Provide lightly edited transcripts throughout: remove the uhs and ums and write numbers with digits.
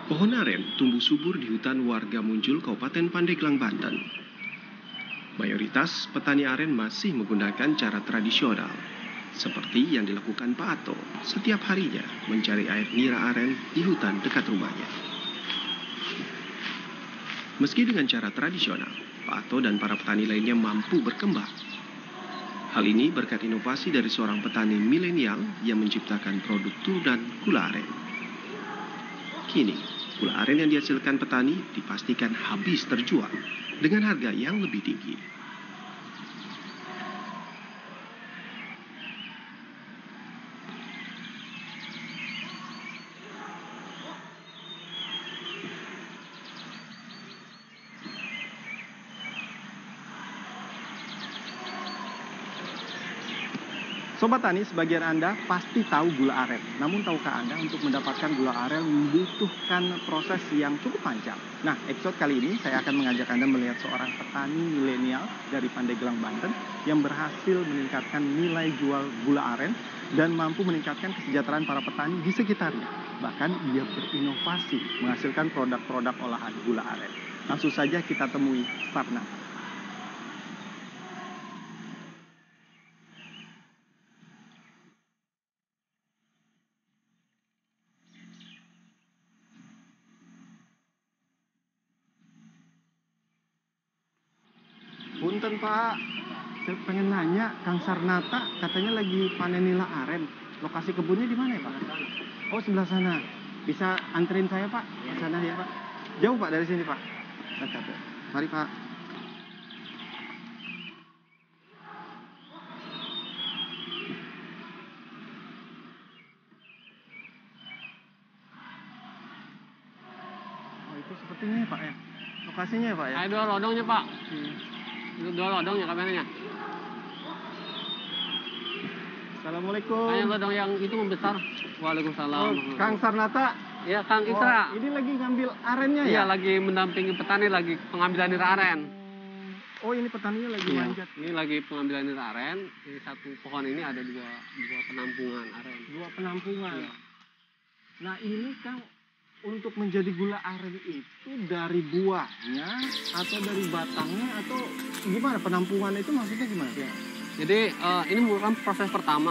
Pohon aren tumbuh subur di hutan warga Munjul, Kabupaten Pandeglang, Banten. Mayoritas petani aren masih menggunakan cara tradisional, seperti yang dilakukan Pak Ato setiap harinya mencari air nira aren di hutan dekat rumahnya. Meski dengan cara tradisional, Pak Ato dan para petani lainnya mampu berkembang. Hal ini berkat inovasi dari seorang petani milenial yang menciptakan produk turunan gula aren. Kini, gula aren yang dihasilkan petani dipastikan habis terjual dengan harga yang lebih tinggi. Sobat Tani, sebagian Anda pasti tahu gula aren. Namun tahukah Anda untuk mendapatkan gula aren membutuhkan proses yang cukup panjang? Nah, episode kali ini saya akan mengajak Anda melihat seorang petani milenial dari Pandeglang, Banten yang berhasil meningkatkan nilai jual gula aren dan mampu meningkatkan kesejahteraan para petani di sekitarnya. Bahkan ia berinovasi menghasilkan produk-produk olahan gula aren. Langsung saja kita temui Sarnata. Punten Pak, saya pengen nanya, Kang Sarnata katanya lagi panen nila aren. Lokasi kebunnya di mana ya Pak? Oh, sebelah sana. Bisa anterin saya Pak? Ke sana ya Pak. Jauh Pak dari sini Pak? Dekat ya. Mari Pak. Oh, itu sepertinya ya Pak ya? Lokasinya ya Pak ya? Ayo dua lodongnya Pak. Itu dua lodongnya kameranya. Assalamualaikum. Hanya lodong yang itu membesar. Waalaikumsalam. Oh, Kang Sarnata. Iya Kang Isra. Oh, ini lagi ngambil arennya ya? Iya lagi mendampingi petani lagi pengambilan nira aren. Oh, ini petaninya lagi manjat. Ini lagi pengambilan nira aren. Ini satu pohon ini ada dua penampungan aren. Dua penampungan. Iya. Nah, ini Kang, untuk menjadi gula aren itu dari buahnya atau dari batangnya atau gimana, penampungan itu maksudnya gimana? Ya. Jadi ini merupakan proses pertama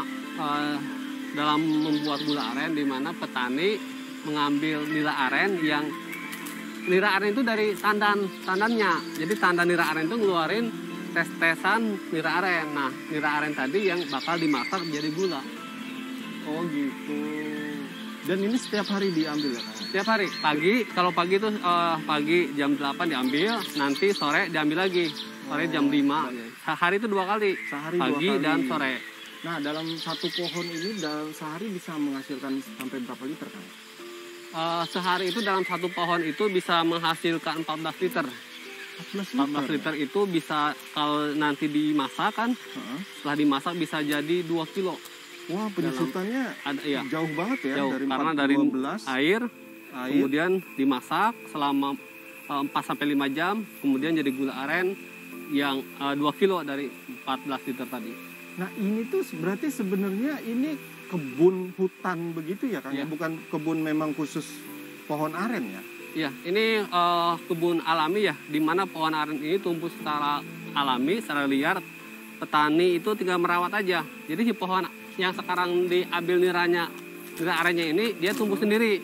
dalam membuat gula aren, di mana petani mengambil nira aren yang nira aren itu dari tandannya. Jadi tandan nira aren itu ngeluarin tes-tesan nira aren. Nah, nira aren tadi yang bakal dimasak menjadi gula. Oh gitu. Dan ini setiap hari diambil ya Kang? Setiap hari, pagi, kalau pagi itu pagi jam 8 diambil, nanti sore diambil lagi, sore jam 5. Sehari itu 2 kali, Sehari pagi 2 kali. dan sore. Nah, dalam satu pohon ini dalam sehari bisa menghasilkan sampai berapa liter Kang? Sehari itu dalam satu pohon itu bisa menghasilkan 14 liter. 14 liter itu bisa kalau nanti dimasak kan, setelah dimasak bisa jadi 2 kilo. Wah, penyusutannya iya, jauh banget ya, jauh, dari karena 4, dari 12 air, kemudian dimasak selama 4-5 jam, kemudian jadi gula aren yang 2 kilo dari 14 liter tadi. Nah, ini tuh berarti sebenarnya ini kebun hutan begitu ya Kang? Iya. Bukan kebun memang khusus pohon aren ya? Iya, ini kebun alami ya, di mana pohon aren ini tumbuh secara alami, secara liar. Petani itu tinggal merawat aja. Jadi si pohon yang sekarang diambil nira arennya ini dia tumbuh sendiri.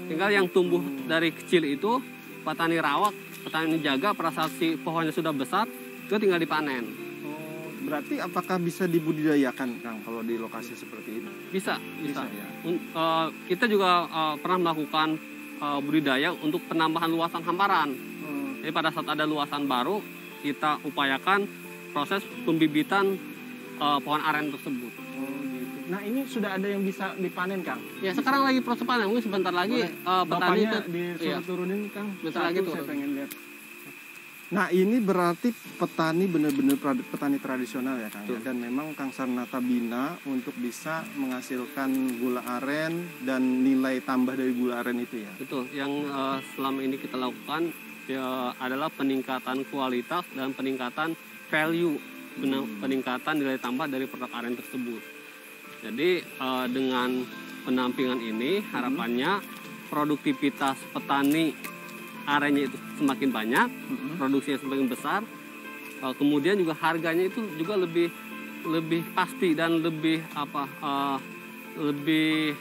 Tinggal yang tumbuh dari kecil itu petani rawat, petani jaga pada saat si pohonnya sudah besar, itu tinggal dipanen. Oh, berarti apakah bisa dibudidayakan Kang kalau di lokasi seperti ini? Bisa. Ya. Kita juga pernah melakukan budidaya untuk penambahan luasan hamparan. Jadi pada saat ada luasan baru, kita upayakan proses pembibitan pohon aren tersebut. Oh gitu. Nah ini sudah ada yang bisa dipanen Kang? Ya sekarang lagi proses panen, mungkin sebentar lagi petani Bapaknya itu disuruh turunin Kang. Bentar lagi Saya turun. pengen lihat. Nah ini berarti petani benar-benar petani tradisional ya Kang ya? Dan memang Kang Sarnata bina untuk bisa menghasilkan gula aren dan nilai tambah dari gula aren itu ya. Betul, yang selama ini kita lakukan ya, adalah peningkatan kualitas dan peningkatan value, peningkatan nilai tambah dari produk aren tersebut. Jadi dengan penampingan ini harapannya produktivitas petani arennya itu semakin banyak, produksinya semakin besar, kemudian juga harganya itu juga lebih pasti dan lebih lebih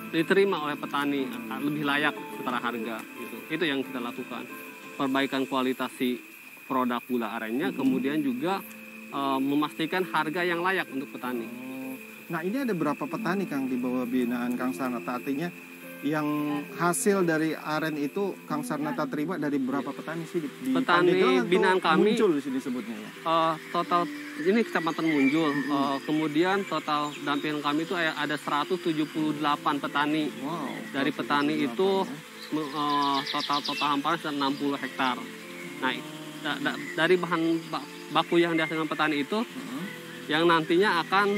diterima oleh petani, lebih layak secara harga gitu. Itu yang kita lakukan, perbaikan kualitas si produk gula arennya, kemudian juga memastikan harga yang layak untuk petani. Nah ini ada berapa petani Kang di bawah binaan Kang Sarnata? Artinya yang hasil dari aren itu Kang Sarnata terima dari berapa petani sih di petani binaan kami muncul di sini sebutnya ya? Total ini kecamatan Munjul, kemudian total dampingan kami itu ada 178 petani. Wow, dari petani itu total hamparan 60 hektar. Nah dari bahan baku yang dihasilkan petani itu yang nantinya akan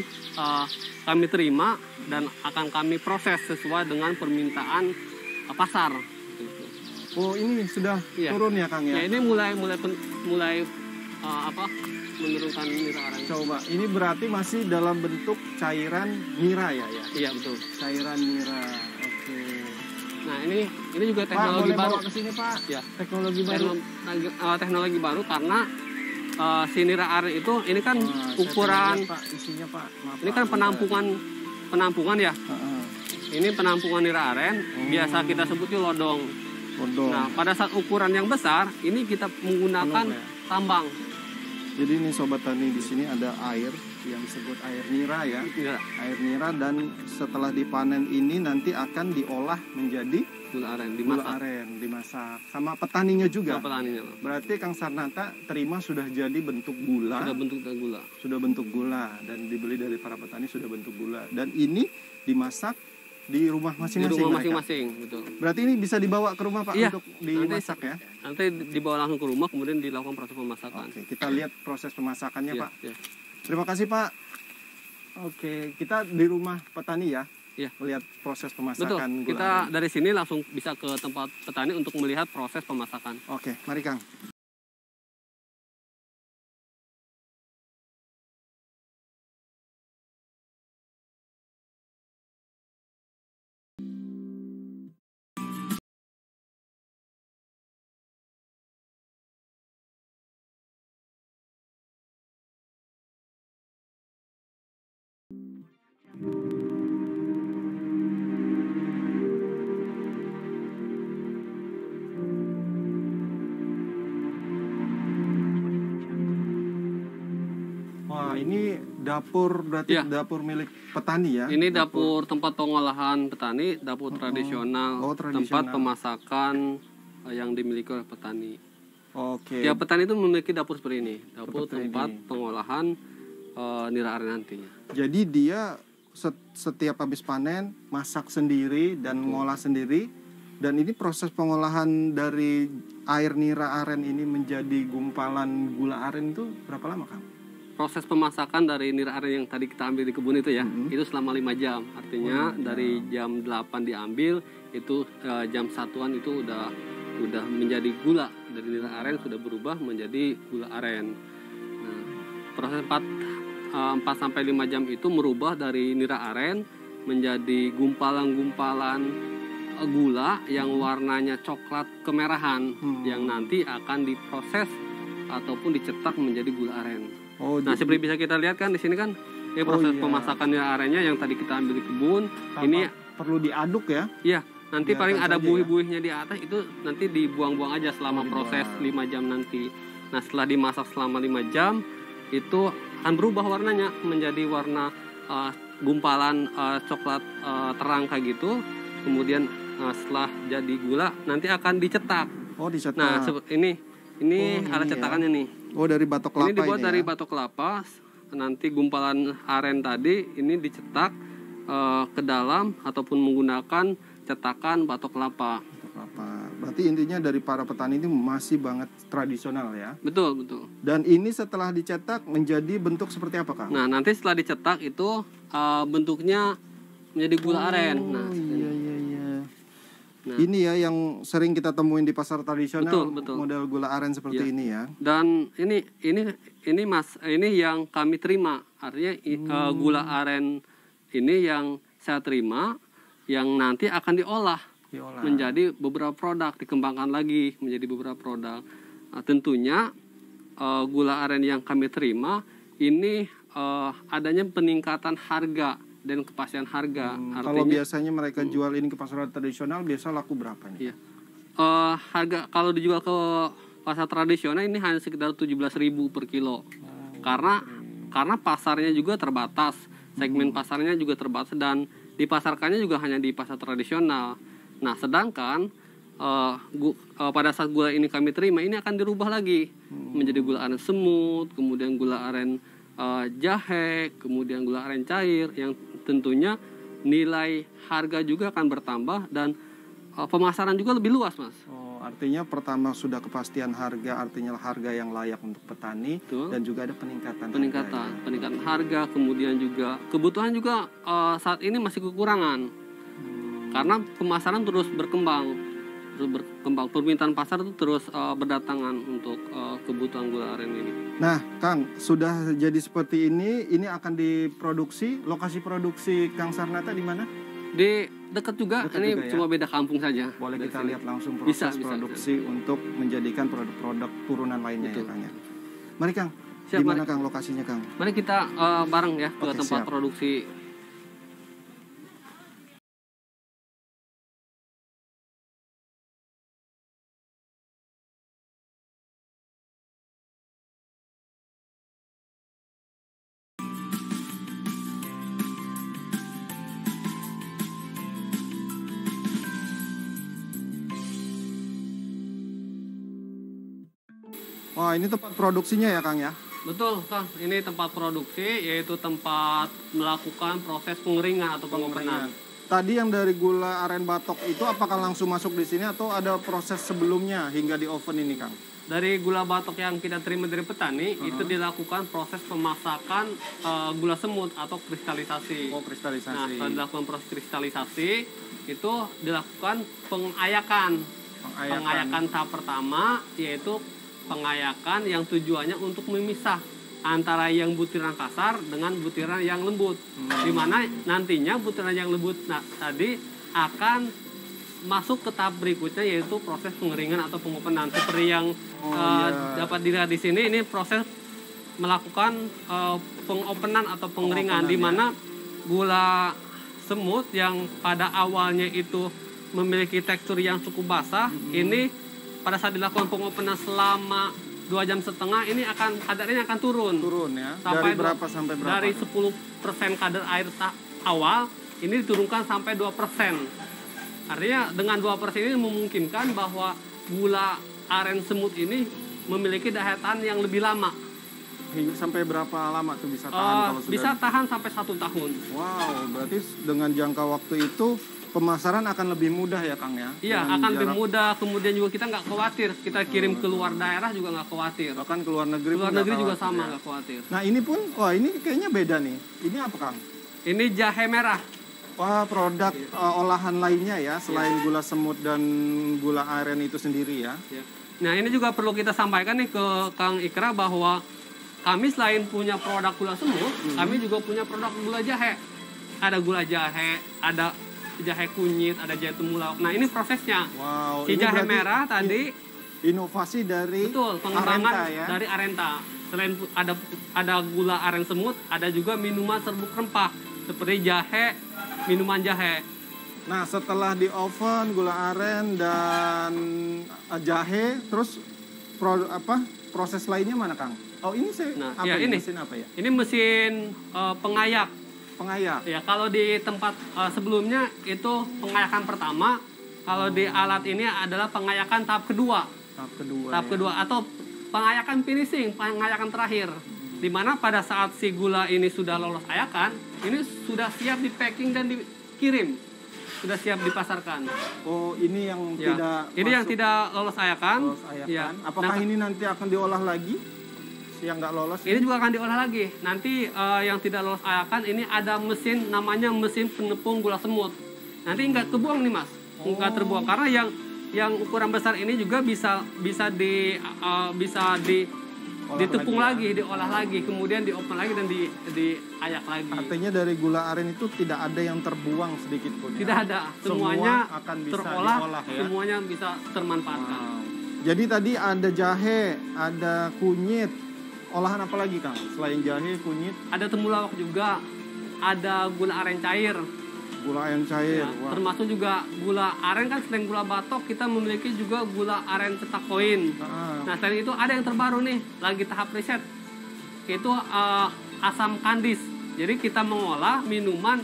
kami terima dan akan kami proses sesuai dengan permintaan pasar. Oh ini sudah turun ya Kang ya? Ya ini mulai menurunkan nira aren. Coba ini berarti masih dalam bentuk cairan nira ya? Iya betul. Cairan nira. Oke. Nah ini juga teknologi Pak, baru. Bawa ke sini Pak. Ya. Teknologi baru. Teknologi baru karena si nira aren itu ini kan ukuran Pak, isinya Pak. Maaf, ini kan penampungan ya. Ini penampungan nira aren biasa kita sebutnya lodong. Nah pada saat ukuran yang besar ini kita menggunakan tambang. Jadi ini sobat tani di sini ada air yang disebut air nira ya. Air nira dan setelah dipanen ini nanti akan diolah menjadi gula aren, dimasak sama petaninya juga. Petaninya. Berarti Kang Sarnata terima sudah jadi bentuk gula. Sudah bentuk gula dan dibeli dari para petani sudah bentuk gula dan ini dimasak di rumah masing-masing. Di rumah masing-masing, betul. Berarti ini bisa dibawa ke rumah Pak untuk dimasak ya? Nanti dibawa langsung ke rumah kemudian dilakukan proses pemasakan. Oke, kita lihat proses pemasakannya Pak. Ya. Terima kasih Pak. Oke, kita di rumah petani ya. Iya. Melihat proses pemasakan. Betul. Kita dari sini langsung bisa ke tempat petani untuk melihat proses pemasakan. Oke, mari Kang. Ini dapur berarti dapur milik petani ya? Ini dapur tempat pengolahan petani, dapur tradisional, tempat pemasakan yang dimiliki oleh petani. Oke. Tiap petani itu memiliki dapur seperti ini, dapur tempat pengolahan nira aren nantinya. Jadi dia setiap habis panen masak sendiri dan ngolah sendiri, dan ini proses pengolahan dari air nira aren ini menjadi gumpalan gula aren itu berapa lama Kang? Proses pemasakan dari nira aren yang tadi kita ambil di kebun itu ya, itu selama 5 jam. Artinya dari jam 8 diambil, itu jam 1-an itu udah menjadi gula. Dari nira aren sudah berubah menjadi gula aren. Nah, proses 4 sampai 5 jam itu merubah dari nira aren menjadi gumpalan-gumpalan gula yang warnanya coklat kemerahan yang nanti akan diproses ataupun dicetak menjadi gula aren. Nah, seperti bisa kita lihat kan di sini kan ini proses pemasakan nira arennya yang tadi kita ambil di kebun. Ini perlu diaduk ya? Iya, nanti paling ada buih-buihnya di atas itu nanti dibuang-buang aja selama proses 5 jam nanti. Nah, setelah dimasak selama 5 jam itu akan berubah warnanya menjadi warna gumpalan coklat terang kayak gitu. Kemudian setelah jadi gula nanti akan dicetak. Dicetak. Nah, ini alat cetakannya nih. Dari batok kelapa ini dibuat dari batok kelapa. nanti gumpalan aren tadi ini dicetak ke dalam ataupun menggunakan cetakan batok kelapa. Berarti intinya dari para petani ini masih banget tradisional ya. Betul, betul. Dan ini setelah dicetak menjadi bentuk seperti apa, Kang? Nah, nanti setelah dicetak itu bentuknya menjadi gula aren. Nah, iya. Nah. Ini ya yang sering kita temuin di pasar tradisional, betul. model gula aren seperti ini ya. Dan ini Mas, ini yang kami terima. Artinya gula aren ini yang saya terima, yang nanti akan diolah menjadi beberapa produk, dikembangkan lagi menjadi beberapa produk. Nah, tentunya gula aren yang kami terima ini adanya peningkatan harga dan kepastian harga. Kalau biasanya mereka jual ini ke pasar tradisional biasa laku berapa nih? Iya. Harga kalau dijual ke pasar tradisional ini hanya sekitar 17.000 per kilo. Karena pasarnya juga terbatas, segmen pasarnya juga terbatas dan dipasarkannya juga hanya di pasar tradisional. Nah, sedangkan pada saat gula ini kami terima ini akan dirubah lagi menjadi gula aren semut, kemudian gula aren jahe, kemudian gula aren cair yang tentunya nilai harga juga akan bertambah dan pemasaran juga lebih luas, Mas. Oh, artinya pertama sudah kepastian harga, artinya harga yang layak untuk petani. Betul. Dan juga ada peningkatan harga, kemudian juga kebutuhan juga saat ini masih kekurangan. Karena pemasaran terus berkembang, permintaan pasar itu terus berdatangan untuk kebutuhan gula aren ini. Nah, Kang, sudah jadi seperti ini akan diproduksi. Lokasi produksi Kang Sarnata di mana? Di dekat juga, ini juga, cuma beda kampung saja. Boleh kita lihat langsung proses produksi untuk menjadikan produk-produk turunan lainnya. Betul. Ya, Kang ya. Mari Kang, di mana Kang lokasinya Kang? Mari kita bareng ya ke tempat produksi. Wah, ini tempat produksinya ya Kang ya? Betul Kang, ini tempat produksi yaitu tempat melakukan proses pengeringan atau pengopenan. Tadi yang dari gula aren batok itu apakah langsung masuk di sini atau ada proses sebelumnya hingga di oven ini Kang? Dari gula batok yang kita terima dari petani itu dilakukan proses pemasakan gula semut atau kristalisasi. Oh, kristalisasi. Nah, setelah dilakukan proses kristalisasi itu dilakukan pengayakan. Pengayakan tahap pertama yaitu pengayakan yang tujuannya untuk memisah antara yang butiran kasar dengan butiran yang lembut. Dimana nantinya butiran yang lembut tadi akan masuk ke tahap berikutnya yaitu proses pengeringan atau pengopenan. Seperti yang dapat dilihat di sini, ini proses melakukan pengopenan atau pengeringan, di mana gula semut yang pada awalnya itu memiliki tekstur yang cukup basah, ini pada saat dilakukan pengopenan selama 2,5 jam ini kadarnya akan turun ya. Sampai dari berapa sampai berapa? Dari 10% kadar air awal ini diturunkan sampai 2%. Artinya dengan 2% ini memungkinkan bahwa gula aren semut ini memiliki daya tahan yang lebih lama. Sampai berapa lama tuh bisa tahan kalau sudah? Bisa tahan sampai 1 tahun. Wow, berarti dengan jangka waktu itu pemasaran akan lebih mudah ya Kang ya? Iya, akan lebih mudah. Kemudian juga kita nggak khawatir. Kita kirim ke luar daerah juga nggak khawatir. Bahkan ke luar negeri juga sama, nggak khawatir. Nah ini pun, wah ini kayaknya beda nih. Ini apa Kang? Ini jahe merah. Wah, produk olahan lainnya ya, selain gula semut dan gula aren itu sendiri ya. Nah ini juga perlu kita sampaikan nih ke Kang Ikra bahwa kami selain punya produk gula semut, kami juga punya produk gula jahe. Ada gula jahe, ada jahe kunyit, ada jahe temulawak. Nah ini prosesnya. Wow, si jahe merah tadi inovasi dari pengembangan Arenta, ya? Dari Arenta. Selain ada gula aren semut, ada juga minuman serbuk rempah seperti jahe, minuman jahe. Nah setelah di oven gula aren dan jahe, terus proses lainnya mana Kang? Oh ini mesin apa ya? Ini mesin pengayak. Ya, kalau di tempat sebelumnya itu pengayakan pertama, kalau di alat ini adalah pengayakan tahap kedua. Tahap kedua atau pengayakan finishing, pengayakan terakhir. Dimana pada saat si gula ini sudah lolos ayakan, ini sudah siap di packing dan dikirim, sudah siap dipasarkan. Oh, ini yang Ya. tidak Ini yang masuk tidak lolos ayakan. lolos ayakan. Ya. Apakah Nah, ini nanti akan diolah lagi? Yang nggak lolos? ini juga akan diolah lagi. Nanti yang tidak lolos ayakan ini ada mesin namanya mesin penepung gula semut. Nanti nggak kebuang nih mas, nggak terbuang karena yang ukuran besar ini juga bisa ditepung lagi, diolah lagi, kemudian diopen lagi dan diayak lagi. Artinya dari gula aren itu tidak ada yang terbuang sedikit pun. Ya? Tidak ada, semuanya Semua akan bisa terolah, diolah, ya? semuanya bisa termanfaatkan. Wow. Jadi tadi ada jahe, ada kunyit. Olahan apa lagi Kang? Selain jahe, kunyit, Ada temulawak juga, ada gula aren cair. gula aren cair. Ya, Wah. termasuk juga gula aren kan selain gula batok kita memiliki juga gula aren cetak koin. Ah, Nah selain itu ada yang terbaru nih, lagi tahap riset, itu asam kandis. Jadi kita mengolah minuman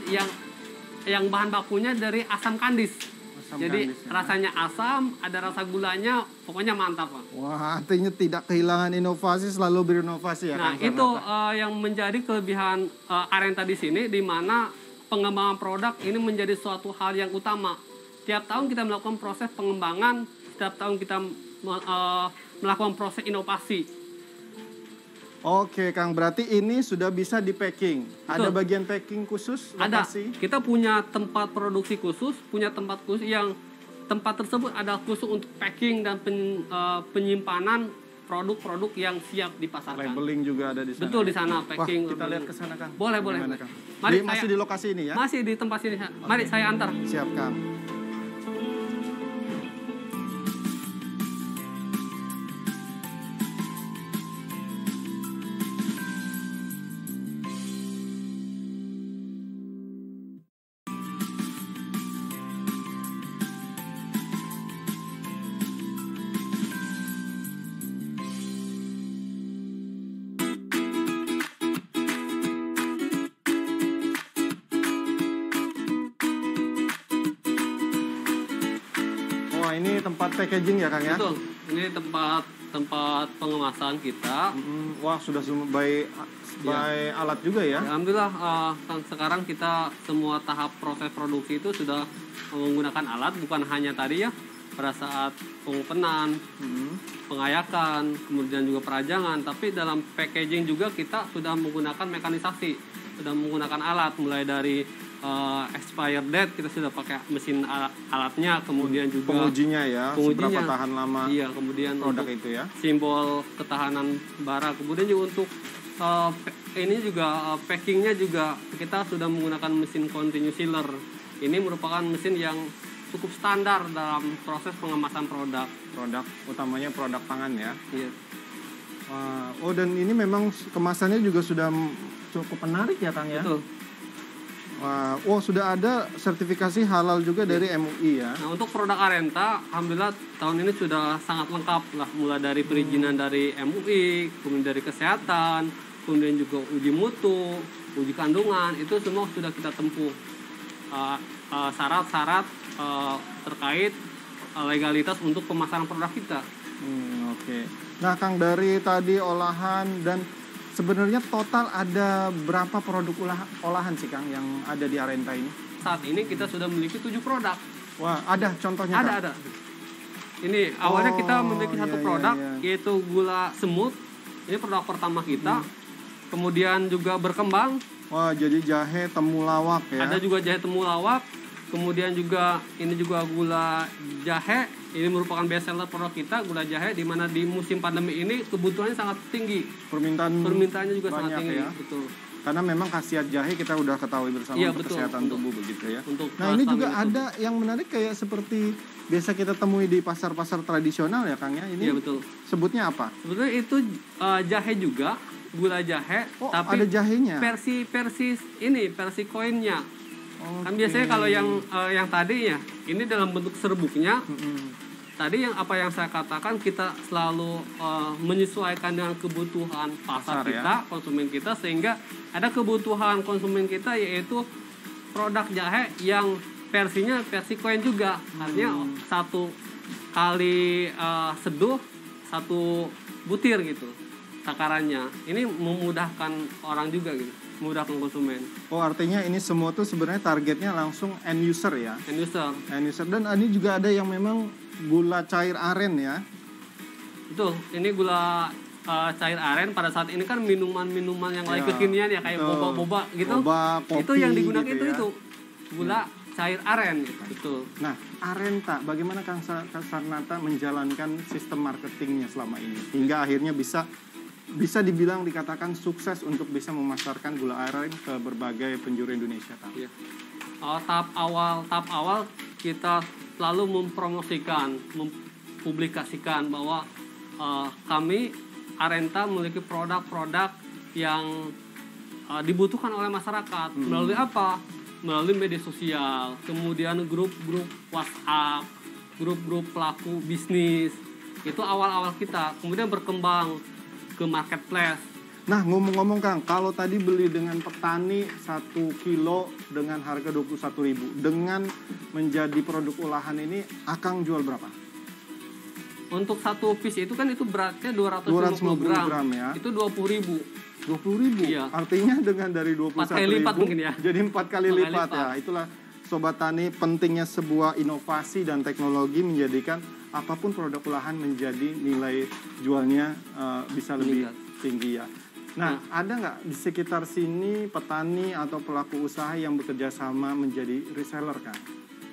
yang bahan bakunya dari asam kandis. asam Jadi kandis, ya. rasanya asam, ada rasa gulanya, pokoknya mantap Pak. Wah, artinya tidak kehilangan inovasi, selalu berinovasi ya Nah Kang? itu Sarnata? yang menjadi kelebihan Arenta di sini, di mana pengembangan produk ini menjadi suatu hal yang utama. Tiap tahun kita melakukan proses pengembangan, setiap tahun kita melakukan proses inovasi. Oke Kang, berarti ini sudah bisa di packing. Ada Betul. bagian packing khusus? Ada, Lokasi? kita punya tempat produksi khusus, punya tempat khusus yang tempat tersebut ada khusus untuk packing dan penyimpanan produk-produk yang siap dipasarkan. Labeling juga ada di sana. Betul ya? di sana Wah, packing. kita labeling. lihat ke sana Kang. Boleh, boleh. Gimana, Kang? Mari Masih di lokasi ini ya? Masih di tempat sini. Mari saya antar. Siap Kang. Wah, ini tempat packaging ya Kang ya? Betul. Ini tempat pengemasan kita. Wah, sudah by alat juga ya? Alhamdulillah kan sekarang kita semua tahap proses produksi itu sudah menggunakan alat, bukan hanya tadi ya pada saat pengopenan, pengayakan, kemudian juga perajangan, tapi dalam packaging juga kita sudah menggunakan mekanisasi, sudah menggunakan alat mulai dari expired date kita sudah pakai mesin alatnya, kemudian juga Pengujinya ya, pengujinya. seberapa tahan lama Iya, kemudian produk untuk itu ya? simbol ketahanan bara, kemudian juga untuk ini juga packingnya juga kita sudah menggunakan mesin continuous sealer. Ini merupakan mesin yang cukup standar dalam proses pengemasan produk. Produk utamanya produk pangan ya. Iya. Wah, oh dan ini memang kemasannya juga sudah cukup menarik ya Kang ya. Betul. Wah, oh sudah ada sertifikasi halal juga dari MUI ya. Nah untuk produk Arenta, alhamdulillah tahun ini sudah sangat lengkap lah, mulai dari perizinan dari MUI, kemudian dari kesehatan, kemudian juga uji mutu, uji kandungan, itu semua sudah kita tempuh. Syarat-syarat terkait legalitas untuk pemasaran produk kita. Oke. Nah Kang, dari tadi olahan dan sebenarnya total ada berapa produk olahan sih Kang yang ada di Arenta ini? Saat ini kita sudah memiliki 7 produk. Wah, ada contohnya Kang? Ada. Ini awalnya kita memiliki satu iya, produk, iya. yaitu gula semut. Ini produk pertama kita. Kemudian juga berkembang. Wah, jadi jahe temulawak ya. Ada juga jahe temulawak. Kemudian juga ini juga gula jahe. Ini merupakan best seller produk kita, gula jahe, di mana di musim pandemi ini kebutuhannya sangat tinggi. Permintaannya juga sangat banyak tinggi. ya. Betul. Karena memang khasiat jahe kita udah ketahui bersama Iya, untuk betul. kesehatan Untuk- tubuh begitu ya. Untuk Nah ini juga stamina tubuh. ada yang menarik kayak seperti biasa kita temui di pasar-pasar tradisional ya Kang ya. Ini Iya betul. sebutnya apa? Sebetulnya itu jahe juga, gula jahe, Oh, tapi ada jahenya. versi koinnya. Kan Oke. biasanya kalau yang tadi ya, ini dalam bentuk serbuknya. Mm-mm. Tadi yang apa yang saya katakan, kita selalu menyesuaikan dengan kebutuhan pasar Pasar, ya. kita, konsumen kita, sehingga ada kebutuhan konsumen kita yaitu produk jahe yang versinya versi koin juga. Artinya satu kali seduh 1 butir gitu. takarannya. Ini memudahkan orang juga gitu, memudahkan konsumen. Oh, artinya ini semua tuh sebenarnya targetnya langsung end user ya? End user. End user. Dan ini juga ada yang memang gula cair aren ya? Itu, ini gula cair aren. Pada saat ini kan minuman-minuman yang lagi kekinian ya, kayak boba-boba gitu. Boba, kopi, itu yang digunakan gitu ya? itu gula cair aren gitu. Betul. Nah, Arenta, bagaimana Kang Sarnata menjalankan sistem marketingnya selama ini hingga akhirnya bisa dikatakan sukses untuk bisa memasarkan gula aren ke berbagai penjuru Indonesia, Kang? Ya. Tahap awal kita selalu mempromosikan, mempublikasikan bahwa kami Arenta memiliki produk-produk yang dibutuhkan oleh masyarakat. Melalui apa? Melalui media sosial, kemudian grup-grup WhatsApp, grup-grup pelaku bisnis. Itu awal-awal kita, kemudian berkembang ke marketplace. Nah, ngomong-ngomong Kang, kalau tadi beli dengan petani 1 kilo dengan harga 21.000, dengan menjadi produk olahan ini Akang jual berapa? Untuk satu piece itu kan itu beratnya 250 gram ya. Itu 20.000. 20.000. Iya. Artinya dengan dari 21.000 4 kali lipat mungkin ya. Jadi 4 kali lipat ya. Itulah Sobat Tani, pentingnya sebuah inovasi dan teknologi menjadikan apapun produk olahan menjadi nilai jualnya bisa lebih tinggi ya. Nah, ada nggak di sekitar sini petani atau pelaku usaha yang bekerja sama menjadi reseller, Kang?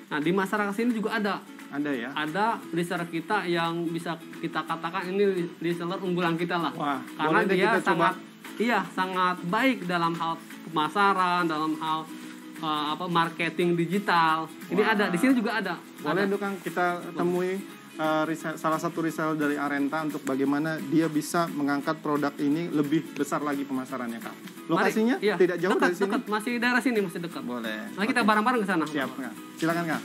Nah, di masyarakat sini juga ada. Ada ya? Ada reseller kita yang bisa kita katakan ini reseller unggulan kita lah. Wah, karena boleh dia kita sangat baik dalam hal pemasaran, dalam hal marketing digital. Ini ada, di sini juga ada. Boleh dong Kang kita temui salah satu reseller dari Arenta untuk bagaimana dia bisa mengangkat produk ini lebih besar lagi pemasarannya, Kang. Lokasinya iya, tidak jauh dari sini? Dekat, masih daerah sini, masih dekat. Boleh. Nah, kita bareng-bareng ke sana. Siap, Kang. Silakan, Kang.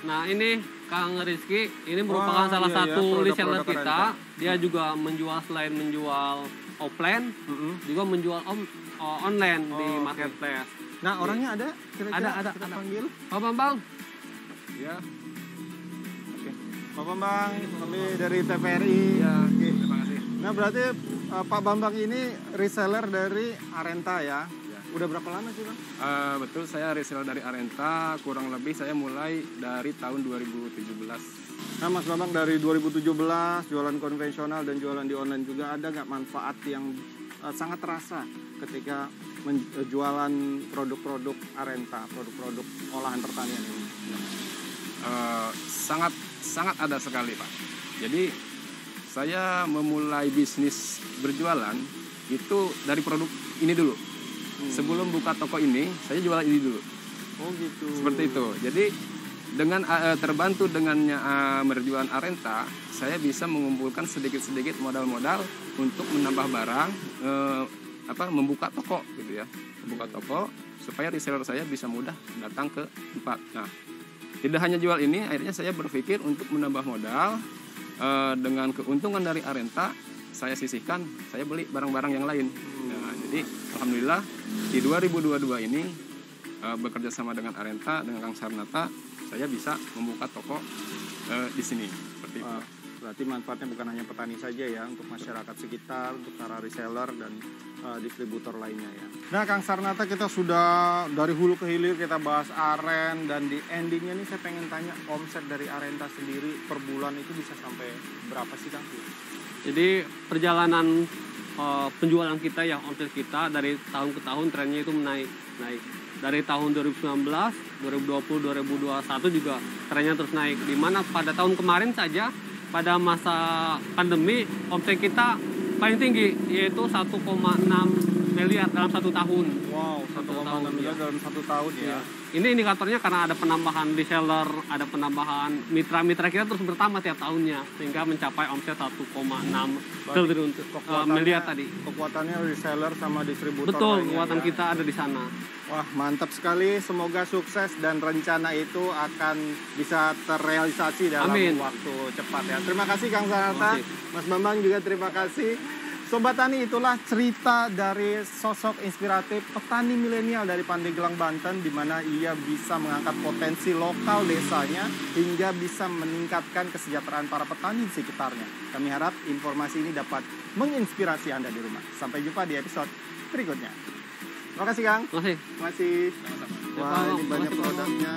Nah, ini Kang Rizky, ini merupakan salah satu reseller kita. Dia juga menjual, selain menjual offline, juga menjual online di marketplace. Nah, orangnya ada? Ada. Kita panggil. Pak Bambang. Ya. Oke. Pak Bambang, kami dari TVRI. Ya, terima kasih. Nah, berarti Pak Bambang ini reseller dari Arenta ya? Udah berapa lama sih, Bang? Betul, saya reseller dari Arenta. Kurang lebih saya mulai dari tahun 2017. Nah, Mas Bambang, dari 2017 jualan konvensional dan jualan di online juga, ada nggak manfaat yang sangat terasa ketika jualan produk-produk Arenta, produk-produk olahan pertanian ini? Sangat ada sekali, Pak. Jadi saya memulai bisnis berjualan itu dari produk ini dulu. Sebelum buka toko ini, saya jualan ini dulu. Oh gitu. Seperti itu. Jadi dengan terbantu dengannya berjualan Arenta, saya bisa mengumpulkan sedikit-sedikit modal-modal untuk menambah barang, membuka toko gitu ya. Membuka toko supaya reseller saya bisa mudah datang ke tempat. Nah, tidak hanya jual ini, akhirnya saya berpikir untuk menambah modal dengan keuntungan dari Arenta, saya sisihkan, saya beli barang-barang yang lain. Nah, jadi alhamdulillah di 2022 ini bekerja sama dengan Arenta, dengan Kang Sarnata, saya bisa membuka toko di sini seperti itu. Berarti manfaatnya bukan hanya petani saja ya, untuk masyarakat sekitar, untuk para reseller dan distributor lainnya ya. Nah, Kang Sarnata, kita sudah dari hulu ke hilir kita bahas aren, dan di endingnya nih saya pengen tanya, omset dari Arenta sendiri per bulan itu bisa sampai berapa sih, Kang? Jadi perjalanan penjualan kita ya, omset kita dari tahun ke tahun trennya itu naik. Dari tahun 2019, 2020, 2021 juga trennya terus naik. Di mana pada tahun kemarin saja, pada masa pandemi, omset kita paling tinggi, yaitu 1,6 miliar dalam 1 tahun. Wow, 1,6 miliar dalam 1 tahun ya. Ini indikatornya karena ada penambahan reseller, ada penambahan mitra-mitra kita terus bertambah tiap tahunnya, sehingga mencapai omset 1,6 triliun miliar tadi. Kekuatannya reseller sama distributor. Betul, lainnya, kekuatan ya. kita ada di sana. Wah, mantap sekali. Semoga sukses dan rencana itu akan bisa terrealisasi dalam waktu cepat ya. Terima kasih Kang Sarnata. Mas Bambang juga terima kasih. Sobat Tani, itulah cerita dari sosok inspiratif petani milenial dari Pandeglang, Banten, di mana ia bisa mengangkat potensi lokal desanya hingga bisa meningkatkan kesejahteraan para petani di sekitarnya. Kami harap informasi ini dapat menginspirasi Anda di rumah. Sampai jumpa di episode berikutnya. Terima kasih, Kang. Masih. Terima kasih. Wah, ini banyak produknya.